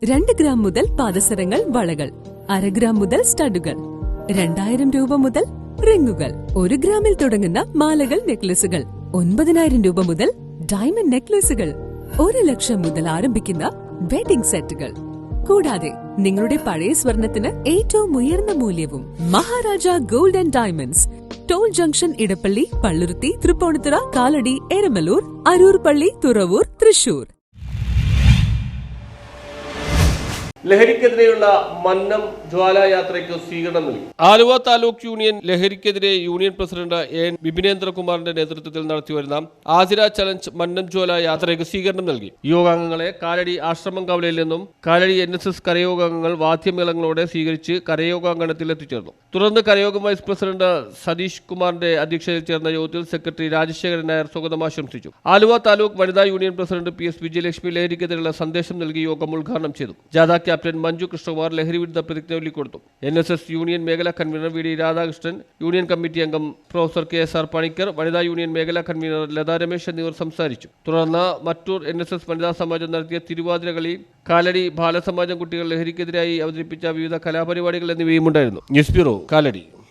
2 gram മുതൽ പാദസരങ്ങൾ, വളകൾ, 1/2 gram മുതൽ സ്റ്റഡുകൾ, 2000 രൂപ മുതൽ റിങ്ങുകൾ, 1 ഗ്രാമിൽ തുടങ്ങുന്ന മാലകൾ, നെക്ലസുകൾ, 9000 രൂപ മുതൽ ഡയമണ്ട് നെക്ലസുകൾ, 1 ലക്ഷം മുതൽ ആരംഭിക്കുന്ന വെഡിംഗ് സെറ്റുകൾ. കൂടാതെ നിങ്ങളുടെ പഴയ സ്വർണത്തിന് ഏറ്റവും ഉയർന്ന മൂല്യവും. Maharaja Gold and Diamonds, Toll Junction, Edappally, Palluruthy, Thrippunithura, Kalady, Eramalloor, Aroor പള്ളി, തുറവൂർ, തൃശൂർ. ലഹരിക്കെതിരെയുള്ള മന്നം ജ്വാലായാത്രയ്ക്ക് സ്വീകരണം നൽകി. ആലുവ താലൂക്ക് യൂണിയൻ ലഹരിക്കെതിരെ യൂണിയൻ പ്രസിഡന്റ് എൻ വിപിനേന്ദ്രകുമാറിന്റെ നേതൃത്വത്തിൽ നടത്തിവരുന്ന ആതിര ചലഞ്ച് മന്നം ജ്വാല യാത്രയ്ക്ക് സ്വീകരണം നൽകി. യോഗാംഗങ്ങളെ കാലടി ആശ്രമം കവലയിൽ നിന്നും കാലടി NSS കരയോഗാംഗങ്ങൾ വാദ്യമേളങ്ങളോടെ സ്വീകരിച്ച് കരയോഗാങ്കണത്തിൽ എത്തിച്ചേർന്നു. തുടർന്ന് കരയോഗം വൈസ് പ്രസിഡന്റ് സതീഷ് കുമാറിന്റെ അധ്യക്ഷതയിൽ ചേർന്ന യോഗത്തിൽ സെക്രട്ടറി രാജശേഖരൻ നായർ സ്വാഗതം ആശംസിച്ചു. ആലുവ താലൂക്ക് വനിതാ യൂണിയൻ പ്രസിഡന്റ് PS വിജയലക്ഷ്മി ലഹരിക്കെതിരെയുള്ള സന്ദേശം നൽകി യോഗം ഉദ്ഘാടനം ചെയ്തു. ജാഥ ക്യാപ്റ്റൻ മഞ്ജു കൃഷ്ണകുമാർ ലഹരി വിരുദ്ധ പ്രതിജ്ഞ ചൊല്ലിക്കൊടുത്തു. NSS യൂണിയൻ മേഖലാ convener VD Radhakrishnan, union committee അംഗം പ്രൊഫസർ KSR പണിക്കർ, വനിതാ യൂണിയൻ മേഖലാ കൺവീനർ ലതാ രമേശ് എന്നിവർ സംസാരിച്ചു. തുടർന്ന് മറ്റൂർ NSS വനിതാ സമാജം നടത്തിയ തിരുവാതിര കളി, കാലടി ബാലസമാജം കുട്ടികൾ ലഹരിക്കെതിരായി അവതരിപ്പിച്ച വിവിധ കലാപരിപാടികൾ എന്നിവയും ഉണ്ടായിരുന്നു. News bureau, Kalady.